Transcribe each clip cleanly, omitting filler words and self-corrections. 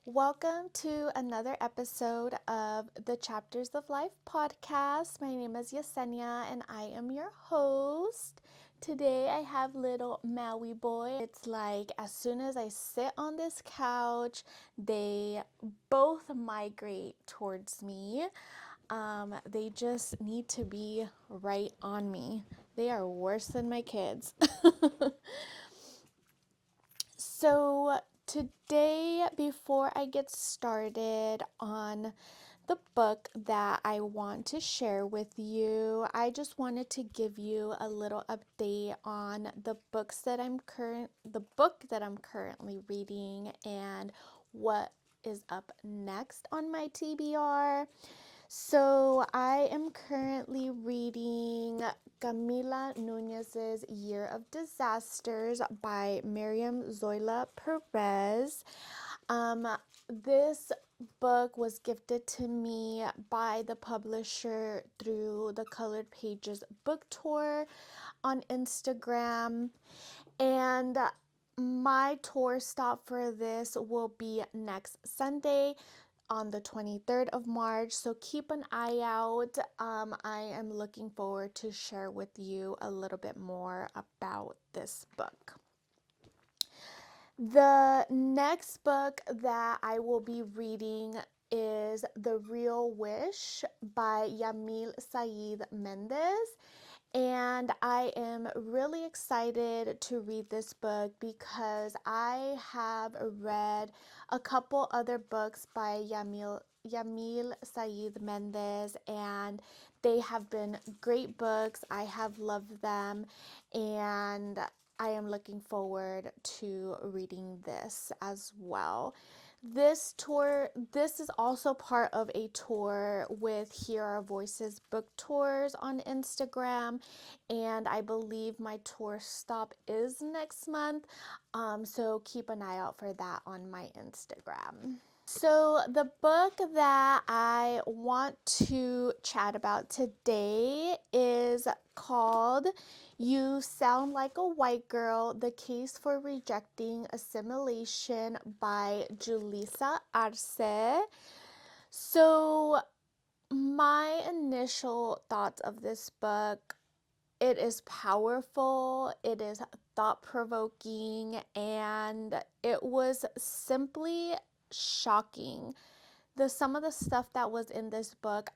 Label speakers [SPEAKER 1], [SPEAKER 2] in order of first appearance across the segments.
[SPEAKER 1] Welcome to another episode of the Chapters of Life podcast. My name is Yesenia and I am your host. Today I have little Maui boy. It's like as soon as I sit on this couch, they both migrate towards me. They just need to be right on me. They are worse than my kids. So, today, before I get started on the book that I want to share with you, I just wanted to give you a little update on the book that I'm currently reading and what is up next on my TBR. So I am currently reading Camila Nuñez's Year of Disasters by Miriam Pérez. This book was gifted to me by the publisher through the Colored Pages book tour on Instagram. And my tour stop for this will be next Sunday on the 23rd of March. So keep an eye out. I am looking forward to share with you a little bit more about this book. The next book that I will be reading is The Real Wish by Saied Méndez. And I am really excited to read this book because I have read a couple other books by Saied Méndez, and they have been great books. I have loved them, and I am looking forward to reading this as well. This is also part of a tour with Hear Our Voices book tours on Instagram, and I believe my tour stop is next month. So keep an eye out for that on my Instagram. So, the book that I want to chat about today is called You Sound Like a White Girl, The Case for Rejecting Assimilation by Julissa Arce. So, my initial thoughts of this book, it is powerful, it is thought-provoking, and it was simply shocking. Some of the stuff that was in this book,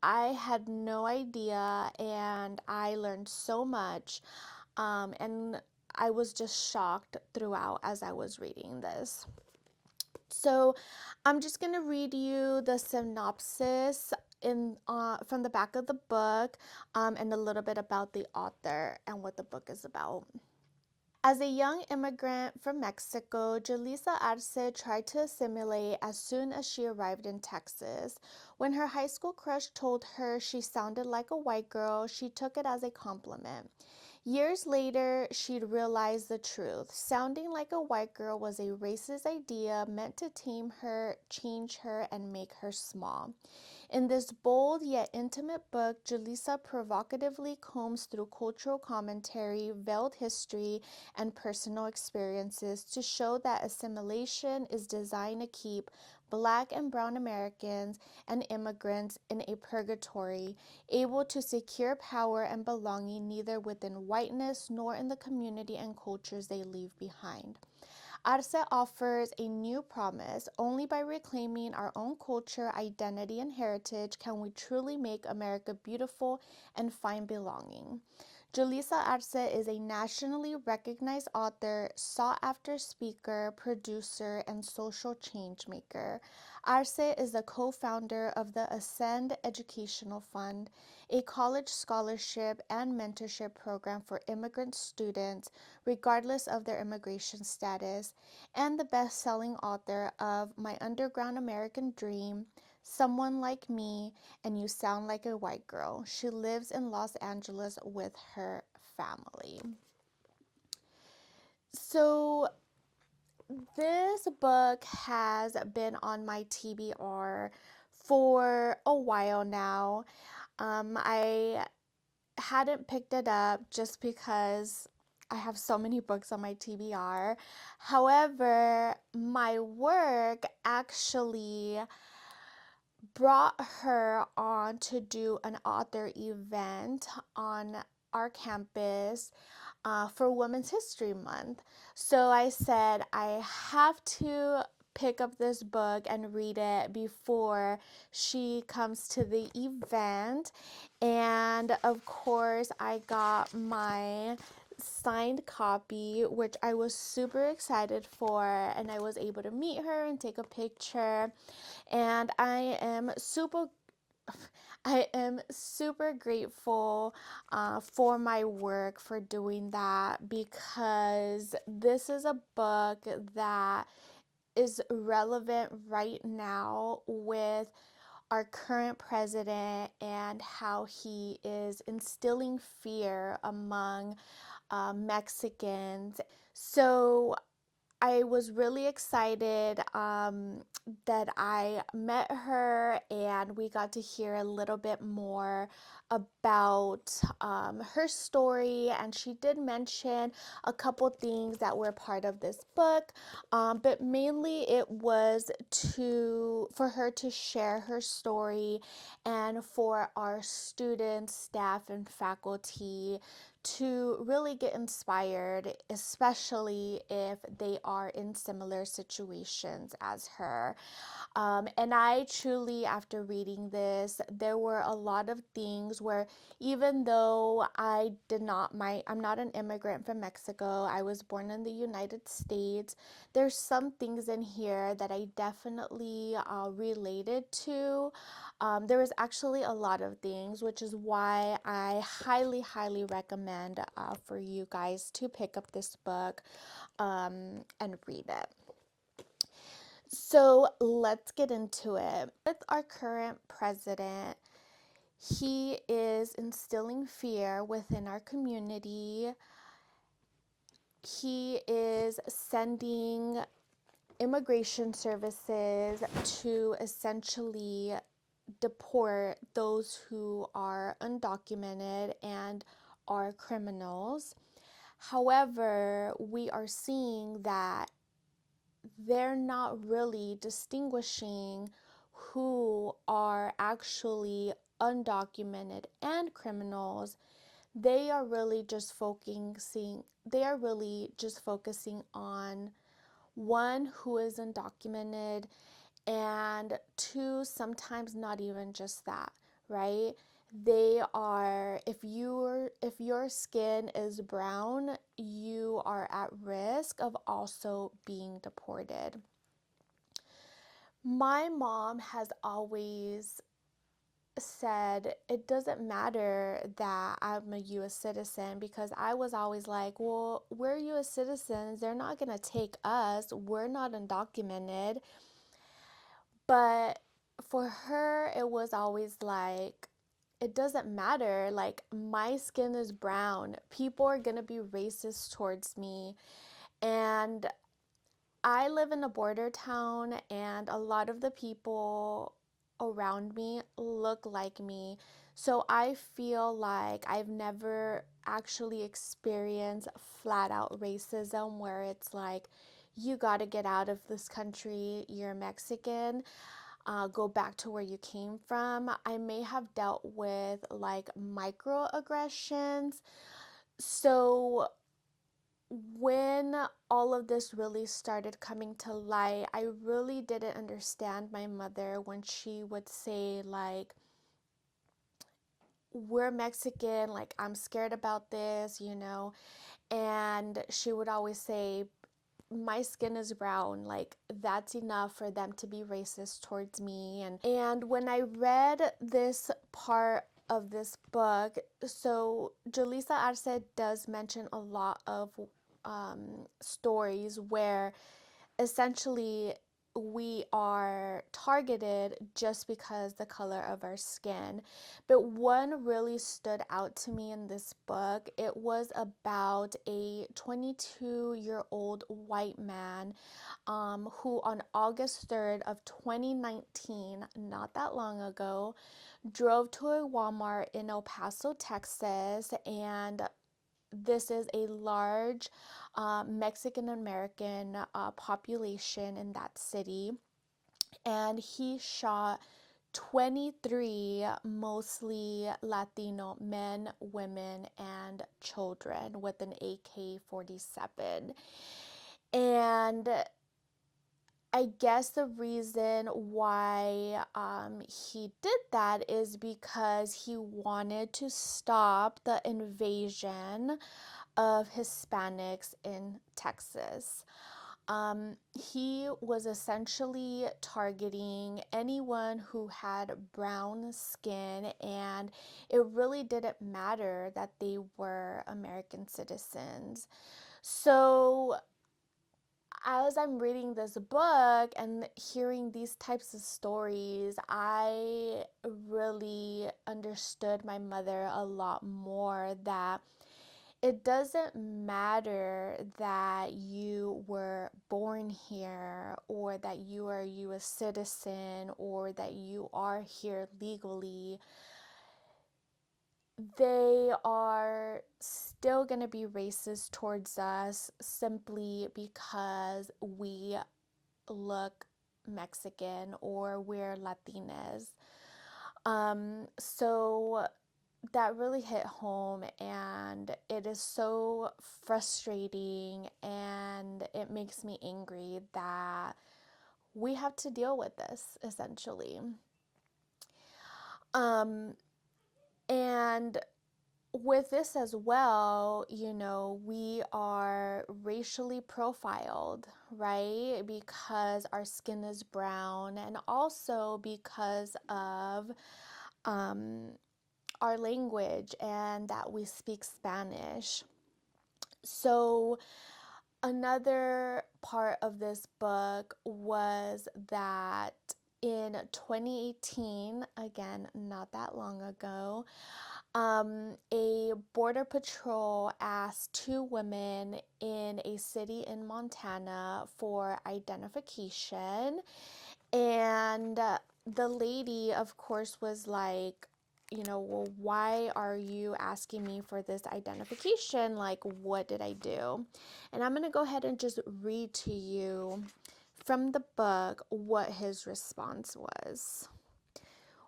[SPEAKER 1] I had no idea, and I learned so much. And I was just shocked throughout as I was reading this. So I'm just going to read you the synopsis from the back of the book, and a little bit about the author and what the book is about. As a young immigrant from Mexico, Julissa Arce tried to assimilate as soon as she arrived in Texas. When her high school crush told her she sounded like a white girl, she took it as a compliment. Years later, she'd realized the truth. Sounding like a white girl was a racist idea meant to tame her, change her, and make her small. In this bold yet intimate book, Julissa provocatively combs through cultural commentary, veiled history, and personal experiences to show that assimilation is designed to keep Black and brown Americans and immigrants in a purgatory, able to secure power and belonging neither within whiteness nor in the community and cultures they leave behind. Arce offers a new promise. Only by reclaiming our own culture, identity, and heritage can we truly make America beautiful and find belonging. Julissa Arce is a nationally recognized author, sought-after speaker, producer, and social change maker. Arce is the co-founder of the Ascend Educational Fund, a college scholarship and mentorship program for immigrant students, regardless of their immigration status, and the best-selling author of My Underground American Dream, Someone Like Me, and You Sound Like a White Girl. She lives in Los Angeles with her family. So, this book has been on my TBR for a while now. I hadn't picked it up just because I have so many books on my TBR. However, my work actually brought her on to do an author event on our campus for Women's History Month. So I said, I have to pick up this book and read it before she comes to the event. And of course, I got my signed copy, which I was super excited for, and I was able to meet her and take a picture. And I am super grateful for my work for doing that, because this is a book that is relevant right now with our current president and how he is instilling fear among Mexicans. So I was really excited that I met her and we got to hear a little bit more about her story. And she did mention a couple things that were part of this book, but mainly it was for her to share her story and for our students, staff, and faculty to really get inspired, especially if they are in similar situations as her. And I truly, after reading this, there were a lot of things where, even though I'm not an immigrant from Mexico, I was born in the United States, there's some things in here that I definitely related to. There was actually a lot of things, which is why I highly, highly recommend for you guys to pick up this book and read it. So let's get into it. With our current president, he is instilling fear within our community. He is sending immigration services to essentially deport those who are undocumented and are criminals. However, we are seeing that they're not really distinguishing who are actually undocumented and criminals. They are really just focusing on one, who is undocumented, and two, sometimes not even just that, right? If your skin is brown, you are at risk of also being deported. My mom has always said it doesn't matter that I'm a US citizen, because I was always like, well, we're US citizens, they're not going to take us, we're not undocumented. But for her, it was always like, it doesn't matter. Like, my skin is brown. People are going to be racist towards me. And I live in a border town, and a lot of the people around me look like me. So I feel like I've never actually experienced flat out racism where it's like, you got to get out of this country, you're Mexican, go back to where you came from. I may have dealt with like microaggressions. So when all of this really started coming to light, I really didn't understand my mother when she would say, like, we're Mexican, like, I'm scared about this, and she would always say, my skin is brown, like, that's enough for them to be racist towards me. And when I read this part of this book, so Julissa Arce does mention a lot of stories where essentially we are targeted just because the color of our skin. But one really stood out to me in this book. It was about a 22-year-old white man who on August 3rd of 2019, not that long ago, drove to a Walmart in El Paso, Texas, and this is a large Mexican American population in that city, and he shot 23 mostly Latino men, women, and children with an AK-47. And I guess the reason why he did that is because he wanted to stop the invasion of Hispanics in Texas. He was essentially targeting anyone who had brown skin, and it really didn't matter that they were American citizens. So, as I'm reading this book and hearing these types of stories, I really understood my mother a lot more, that it doesn't matter that you were born here or that you are a US citizen or that you are here legally. They are still going to be racist towards us simply because we look Mexican or we're Latinas. So that really hit home, and it is so frustrating, and it makes me angry that we have to deal with this essentially. And with this as well, we are racially profiled, right? Because our skin is brown, and also because of our language and that we speak Spanish. So, another part of this book was that in 2018, again, not that long ago, a border patrol asked two women in a city in Montana for identification. And the lady, of course, was like, well, why are you asking me for this identification? Like, what did I do? And I'm going to go ahead and just read to you from the book what his response was.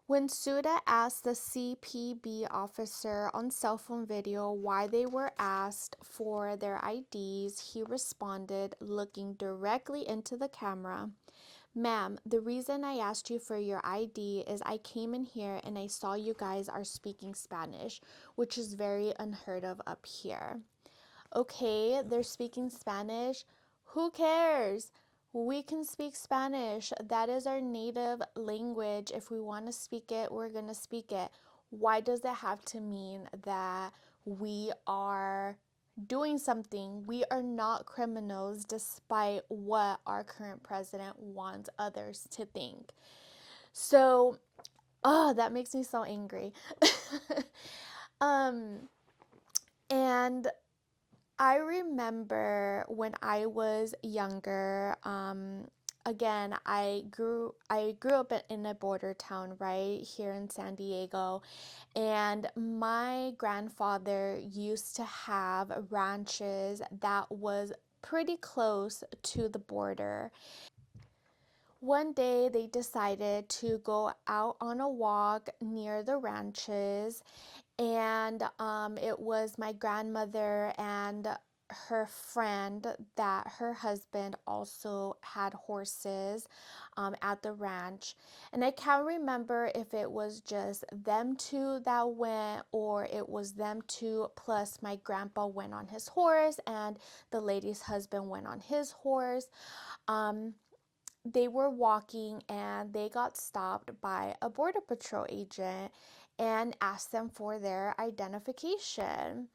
[SPEAKER 1] When Suda asked the CPB officer on cell phone video why they were asked for their IDs, he responded, looking directly into the camera, "Ma'am, the reason I asked you for your ID is I came in here and I saw you guys are speaking Spanish, which is very unheard of up here." Okay, they're speaking Spanish. Who cares? We can speak Spanish. That is our native language. If we want to speak it, we're going to speak it. Why does it have to mean that we are doing something? We are not criminals, despite what our current president wants others to think. So, that makes me so angry. And I remember when I was younger, again, I grew up in a border town right here in San Diego, and my grandfather used to have ranches that was pretty close to the border. One day they decided to go out on a walk near the ranches, and it was my grandmother and her friend that her husband also had horses at the ranch. And I can't remember if it was just them two that went or it was them two plus my grandpa went on his horse and the lady's husband went on his horse. They were walking and they got stopped by a border patrol agent and asked them for their identification.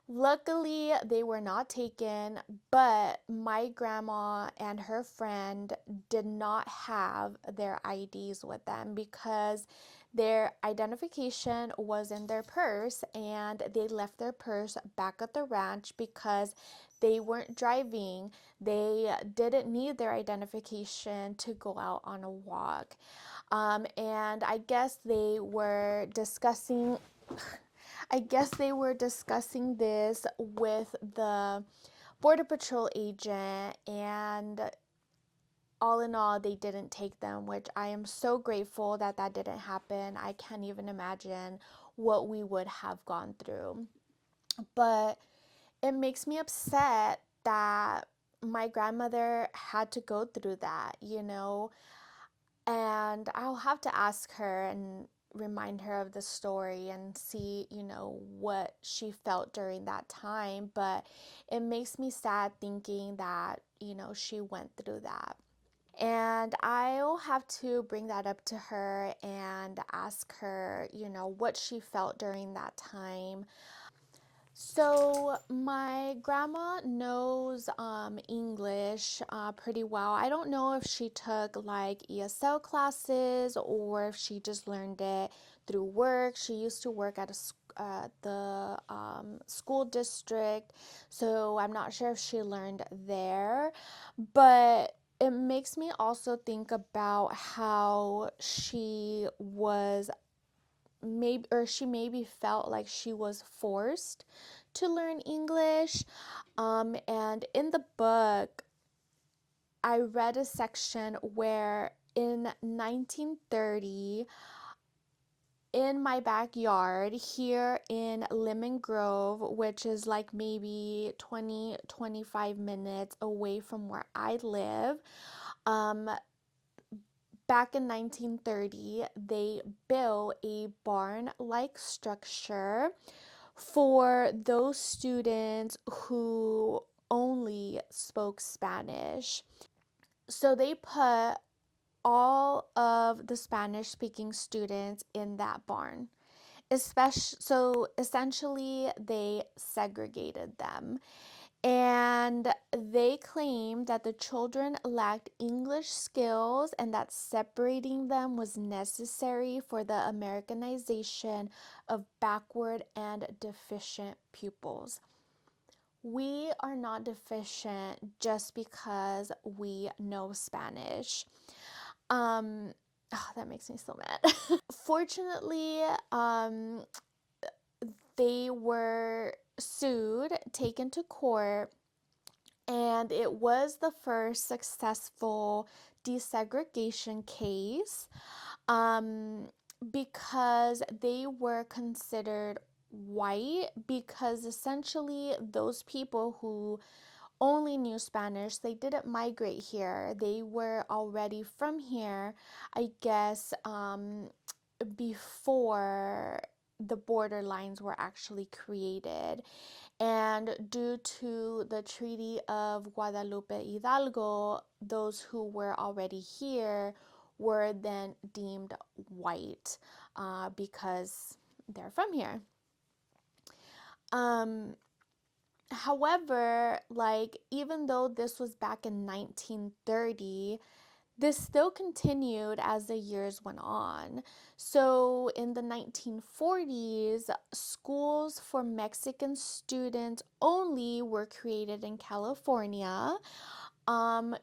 [SPEAKER 1] Luckily, they were not taken, but my grandma and her friend did not have their IDs with them because their identification was in their purse, and they left their purse back at the ranch because they weren't driving. They didn't need their identification to go out on a walk. And I guess they were discussing I guess they were discussing this with the Border Patrol agent, and all in all, they didn't take them, which I am so grateful that that didn't happen. I can't even imagine what we would have gone through. But it makes me upset that my grandmother had to go through that. And I'll have to ask her and remind her of the story and see what she felt during that time. But it makes me sad thinking that she went through that. And I'll have to bring that up to her and ask her what she felt during that time. So my grandma knows English pretty well. I don't know if she took like ESL classes or if she just learned it through work. She used to work at the school district, so I'm not sure if she learned there. But it makes me also think about how she maybe felt like she was forced to learn English. And in the book, I read a section where in 1930, in my backyard here in Lemon Grove, which is like maybe 20-25 minutes away from where I live, um, back in 1930, they built a barn like structure for those students who only spoke Spanish. So they put all of the Spanish speaking students in that barn. So essentially, they segregated them. And they claimed that the children lacked English skills and that separating them was necessary for the Americanization of backward and deficient pupils. We are not deficient just because we know Spanish. That makes me so mad. Fortunately, they were sued, taken to court, and it was the first successful desegregation case um, because they were considered white, because essentially those people who only knew Spanish, they didn't migrate here. They were already from here, I guess, before the border lines were actually created. And due to the Treaty of Guadalupe Hidalgo, those who were already here were then deemed white because they're from here. Um, However, like, even though this was back in 1930, this still continued as the years went on. So in the 1940s, schools for Mexican students only were created in California,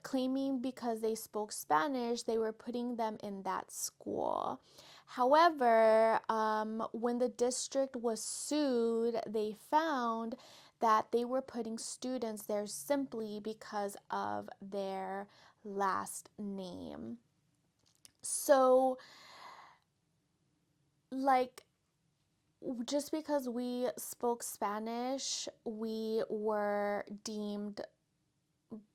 [SPEAKER 1] claiming because they spoke Spanish, they were putting them in that school. However, when the district was sued, they found that they were putting students there simply because of their last name. So, like, just because we spoke Spanish, we were deemed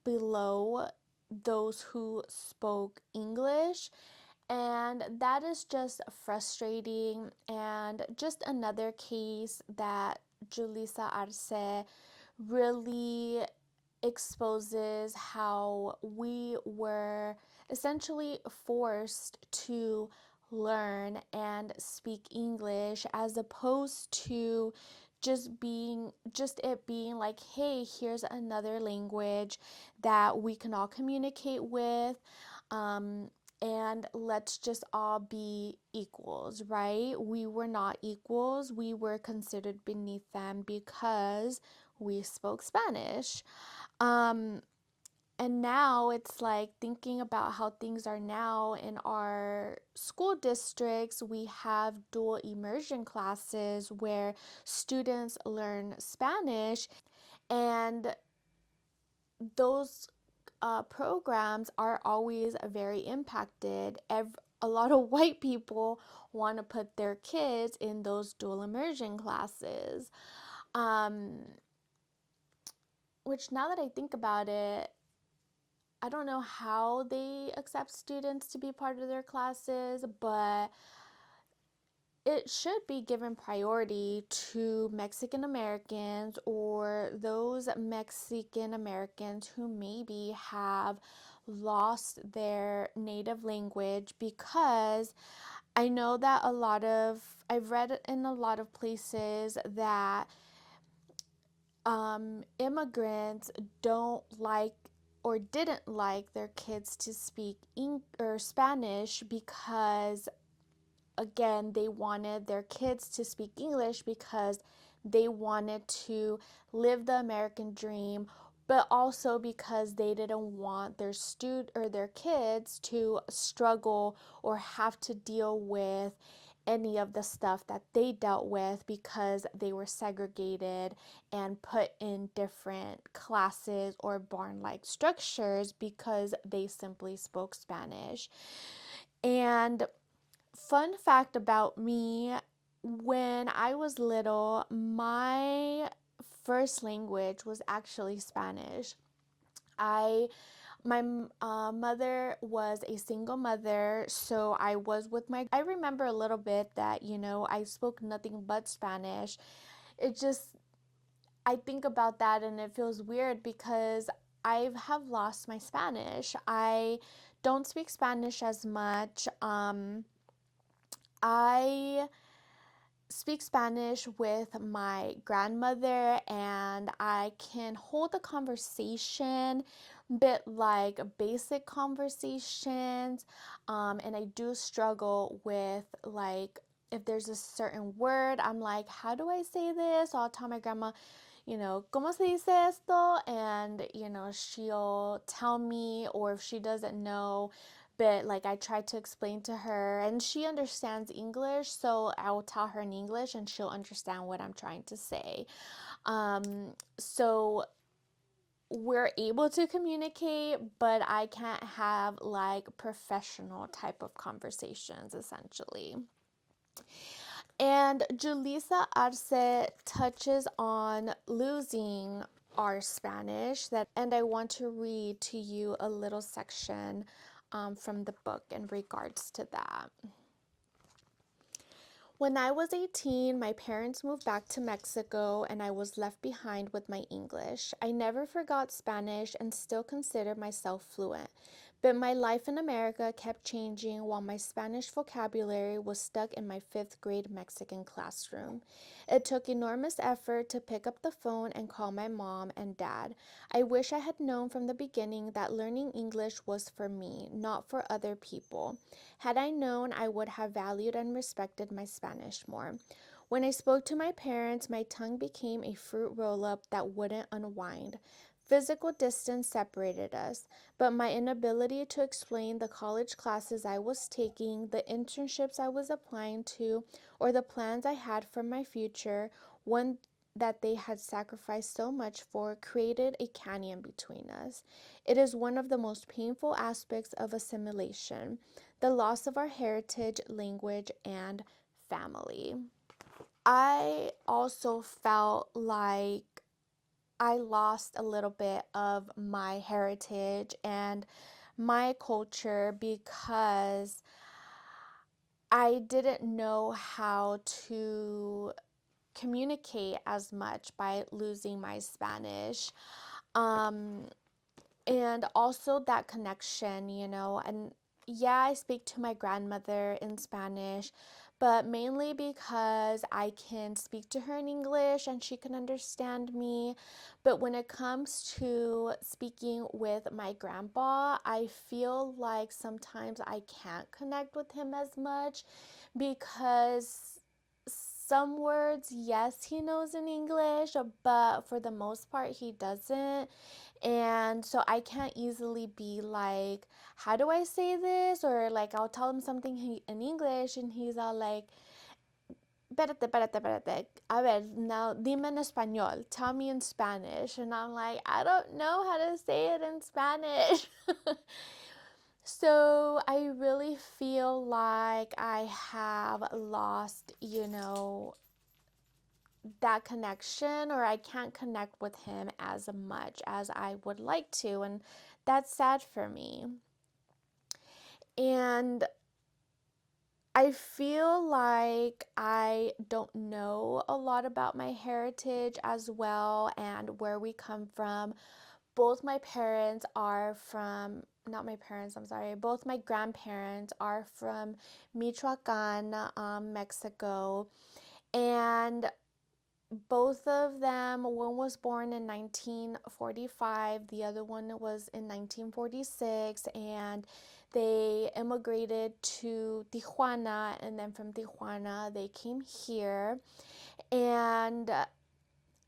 [SPEAKER 1] below those who spoke English. And that is just frustrating, and just another case that Julissa Arce really exposes how we were essentially forced to learn and speak English, as opposed to just it being like, hey, here's another language that we can all communicate with, um, and let's just all be equals, right? We were not equals. We were considered beneath them because we spoke Spanish. Um, And now it's like thinking about how things are now in our school districts, we have dual immersion classes where students learn Spanish, and those programs are always very impacted. A lot of white people want to put their kids in those dual immersion classes. Um, which, now that I think about it, I don't know how they accept students to be part of their classes, but it should be given priority to Mexican Americans or those Mexican Americans who maybe have lost their native language, because I know that I've read in a lot of places that immigrants don't like or didn't like their kids to speak Spanish, because again, they wanted their kids to speak English because they wanted to live the American dream, but also because they didn't want their kids to struggle or have to deal with any of the stuff that they dealt with, because they were segregated and put in different classes or barn like structures because they simply spoke Spanish. And fun fact about me, when I was little, my first language was actually Spanish. I my mother was a single mother, so I was with my I remember a little bit that, I spoke nothing but Spanish. It just, I think about that and it feels weird because I have lost my Spanish. I don't speak Spanish as much. I speak Spanish with my grandmother, and I can hold a conversation, bit like basic conversations. And I do struggle with, like, if there's a certain word, I'm like, how do I say this? So I'll tell my grandma, ¿cómo se dice esto? And, she'll tell me, or if she doesn't know, but like I try to explain to her, and she understands English, so I will tell her in English and she'll understand what I'm trying to say. So we're able to communicate, but I can't have like professional type of conversations essentially. And Julissa Arce touches on losing our Spanish, and I want to read to you a little section from the book in regards to that. When I was 18, my parents moved back to Mexico and I was left behind with my English. I never forgot Spanish and still consider myself fluent. But my life in America kept changing while my Spanish vocabulary was stuck in my fifth grade Mexican classroom. It took enormous effort to pick up the phone and call my mom and dad. I wish I had known from the beginning that learning English was for me, not for other people. Had I known, I would have valued and respected my Spanish more. When I spoke to my parents, my tongue became a fruit roll-up that wouldn't unwind. Physical distance separated us, but my inability to explain the college classes I was taking, the internships I was applying to, or the plans I had for my future, one that they had sacrificed so much for, created a canyon between us. It is one of the most painful aspects of assimilation, the loss of our heritage, language, and family. I also felt like I lost a little bit of my heritage and my culture because I didn't know how to communicate as much by losing my Spanish. Um, and also that connection, and yeah, I speak to my grandmother in Spanish, but mainly because I can speak to her in English and she can understand me. But when it comes to speaking with my grandpa, I feel like sometimes I can't connect with him as much because some words, yes, he knows in English, but for the most part, he doesn't. And so I can't easily be like, how do I say this? Or like I'll tell him something in English and he's all like, espérate, espérate, espérate. A ver, now dime en español. Tell me in Spanish. And I'm like, I don't know how to say it in Spanish. So I really feel like I have lost, that connection, or I can't connect with him as much as I would like to. And that's sad for me. And I feel like I don't know a lot about my heritage as well and where we come from. Both my parents are from, not my parents, I'm sorry, both my grandparents are from Michoacan, Mexico. And both of them, one was born in 1945, the other one was in 1946, and they immigrated to Tijuana, and then from Tijuana they came here. And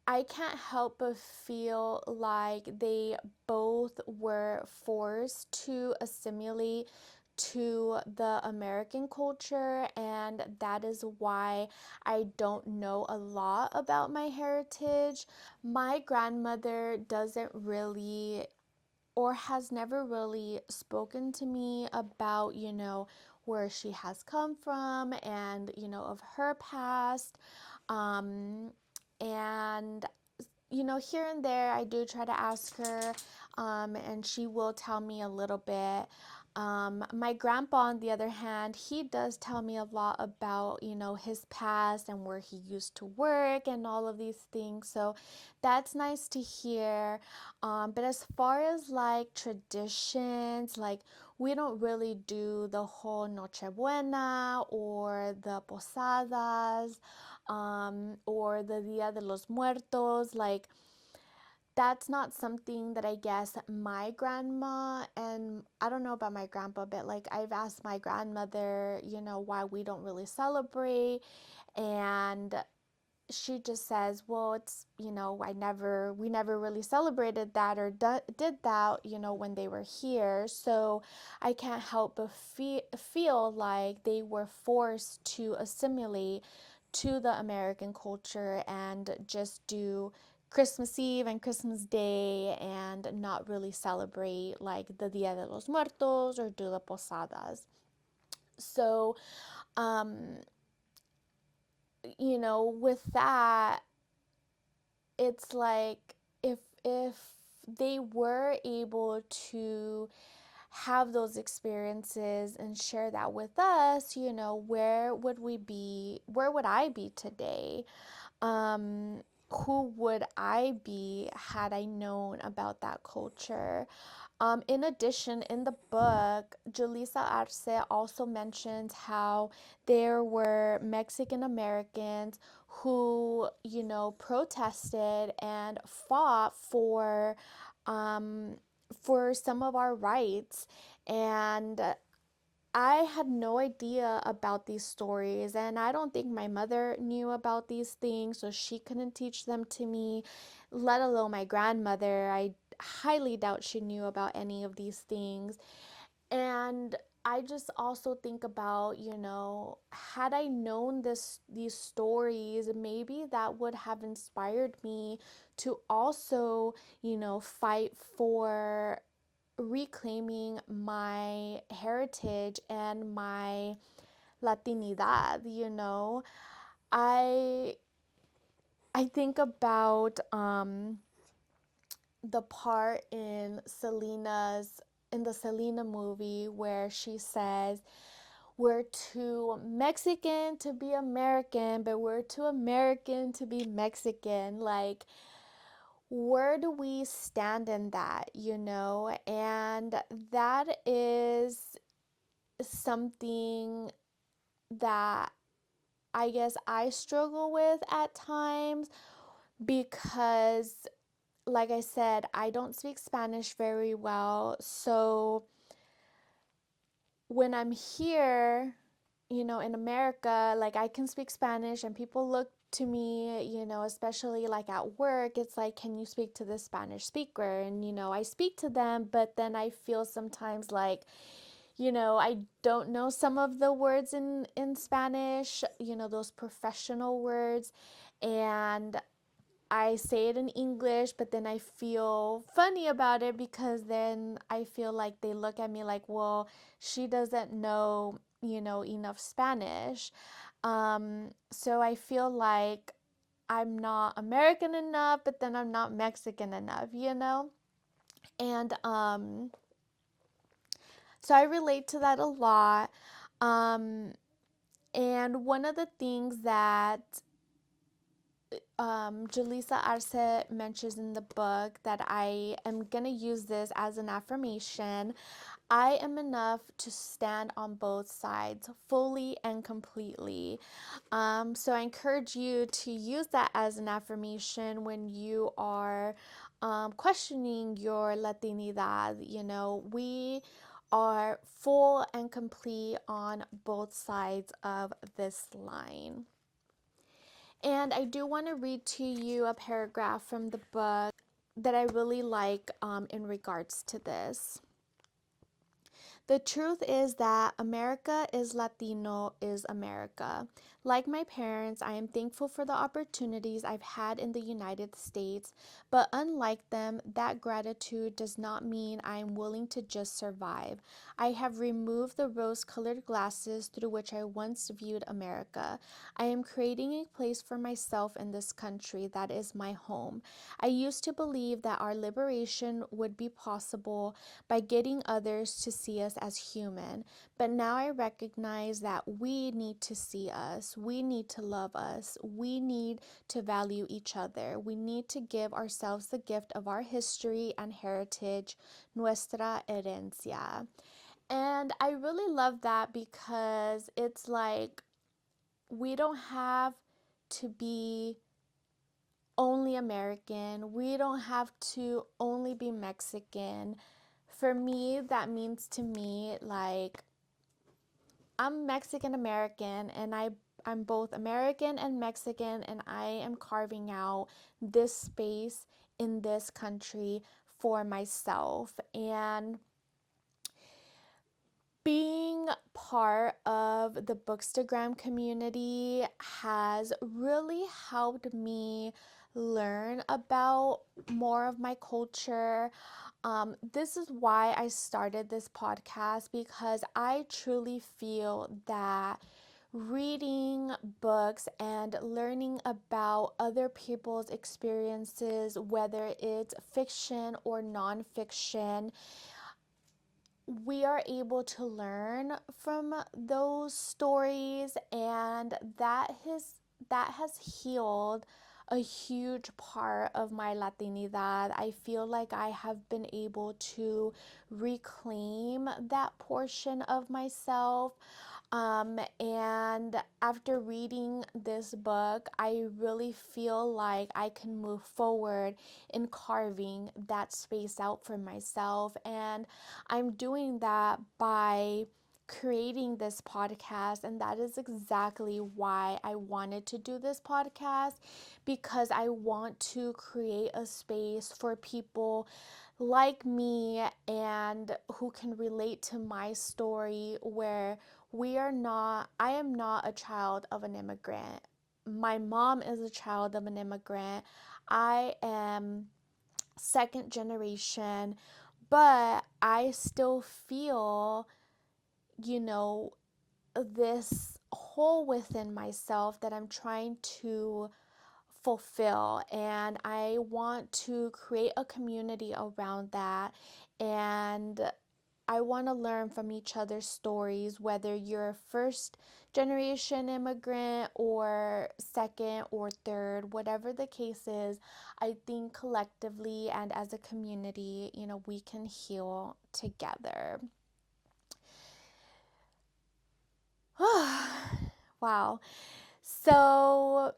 [SPEAKER 1] I can't help but feel like they both were forced to assimilate to the American culture, and that is why I don't know a lot about my heritage. My grandmother doesn't really, or has never really spoken to me about, where she has come from and, of her past. Um, and here and there, I do try to ask her, and she will tell me a little bit. My grandpa, on the other hand, he does tell me a lot about, his past and where he used to work and all of these things. So that's nice to hear. But as far as like traditions, like we don't really do the whole Nochebuena or the posadas, or the Dia de los Muertos. Like, that's not something that I guess my grandma, and I don't know about my grandpa, but like I've asked my grandmother, why we don't really celebrate. And she just says, well, it's, we never really celebrated that or did that, when they were here. So I can't help but feel like they were forced to assimilate to the American culture and just do Christmas Eve and Christmas Day and not really celebrate like the Dia de los Muertos or do the posadas. So, um, with that, it's like if they were able to have those experiences and share that with us, where would I be today? um who would I be had I known about that culture? In addition, in the book, Julissa Arce also mentions how there were Mexican Americans who, protested and fought for some of our rights. And I had no idea about these stories, and I don't think my mother knew about these things, so she couldn't teach them to me, let alone my grandmother. I highly doubt she knew about any of these things. And I just also think about, had I known these stories, maybe that would have inspired me to also, fight for reclaiming my heritage and my Latinidad. I I think about the part in the Selena movie where she says, we're too Mexican to be American, but we're too American to be Mexican. Like, where do we stand in that? And that is something that I guess I struggle with at times because, like I said, I don't speak Spanish very well. So when I'm here, in America, like I can speak Spanish and people look to me, especially like at work, it's like, can you speak to the Spanish speaker? And, I speak to them, but then I feel sometimes like, I don't know some of the words in Spanish, those professional words. And I say it in English, but then I feel funny about it because then I feel like they look at me like, well, she doesn't know, enough Spanish. So I feel like I'm not American enough, but then I'm not Mexican enough. And so I relate to that a lot. Um, and one of the things that Julissa Arce mentions in the book that I am going to use this as an affirmation. I am enough to stand on both sides fully and completely. So I encourage you to use that as an affirmation when you are questioning your Latinidad. We are full and complete on both sides of this line. And I do want to read to you a paragraph from the book that I really like in regards to this. The truth is that America is Latino is America. Like my parents, I am thankful for the opportunities I've had in the United States, but unlike them, that gratitude does not mean I am willing to just survive. I have removed the rose-colored glasses through which I once viewed America. I am creating a place for myself in this country that is my home. I used to believe that our liberation would be possible by getting others to see us as human. But now I recognize that we need to see us. We need to love us. We need to value each other. We need to give ourselves the gift of our history and heritage, nuestra herencia. And I really love that because it's like we don't have to be only American. We don't have to only be Mexican. For me, that means to me like I'm Mexican American and I'm both American and Mexican, and I am carving out this space in this country for myself. And being part of the Bookstagram community has really helped me learn about more of my culture. This is why I started this podcast, because I truly feel that reading books and learning about other people's experiences, whether it's fiction or nonfiction, we are able to learn from those stories, and that has healed a huge part of my Latinidad. I feel like I have been able to reclaim that portion of myself. And after reading this book, I really feel like I can move forward in carving that space out for myself. And I'm doing that by creating this podcast, and that is exactly why I wanted to do this podcast, because I want to create a space for people like me and who can relate to my story, where I am not a child of an immigrant. My mom is a child of an immigrant. I am second generation, but I still feel, you know, this hole within myself that I'm trying to fulfill, and I want to create a community around that. And I want to learn from each other's stories, whether you're a first generation immigrant or second or third, whatever the case is. I think collectively and as a community, we can heal together. Wow. So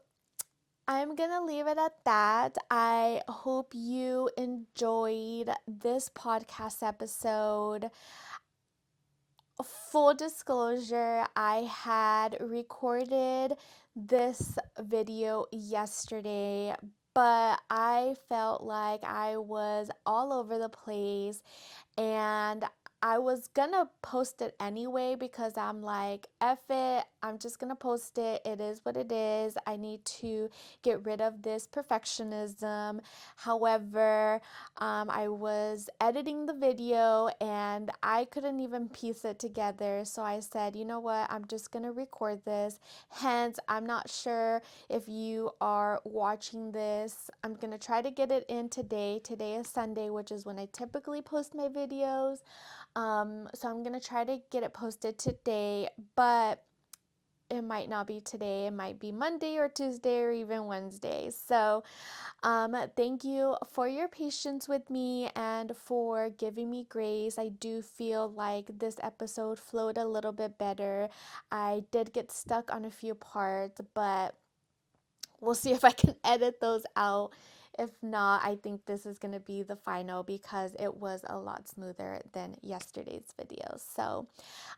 [SPEAKER 1] I'm gonna leave it at that. I hope you enjoyed this podcast episode. Full disclosure, I had recorded this video yesterday, but I felt like I was all over the place, and I was gonna post it anyway because I'm like, F it, I'm just gonna post it. It is what it is. I need to get rid of this perfectionism. However, I was editing the video and I couldn't even piece it together. So I said, you know what, I'm just gonna record this. Hence, I'm not sure if you are watching this. I'm gonna try to get it in today. Today is Sunday, which is when I typically post my videos. So I'm gonna try to get it posted today, but it might not be today. It might be Monday or Tuesday or even Wednesday. So thank you for your patience with me and for giving me grace. I do feel like this episode flowed a little bit better. I did get stuck on a few parts, but we'll see if I can edit those out. If not, I think this is going to be the final because it was a lot smoother than yesterday's video. So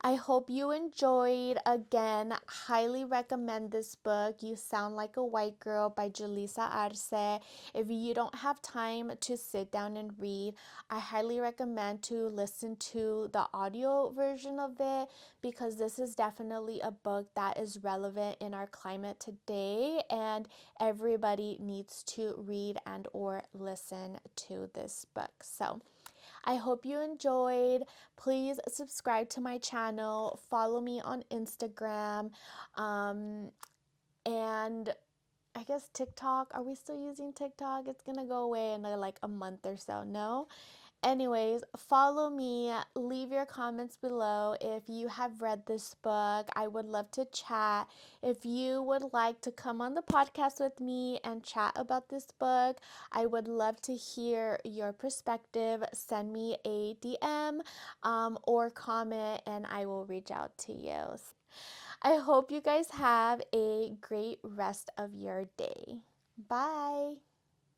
[SPEAKER 1] I hope you enjoyed. Again, highly recommend this book, You Sound Like a White Girl by Julissa Arce. If you don't have time to sit down and read, I highly recommend to listen to the audio version of it because this is definitely a book that is relevant in our climate today, and everybody needs to read and or listen to this book. So I hope you enjoyed. Please subscribe to my channel, follow me on Instagram, and I guess TikTok. Are we still using TikTok? It's gonna go away in like a month or so. No? Anyways, follow me, leave your comments below if you have read this book. I would love to chat. If you would like to come on the podcast with me and chat about this book, I would love to hear your perspective. Send me a DM or comment, and I will reach out to you. I hope you guys have a great rest of your day. Bye.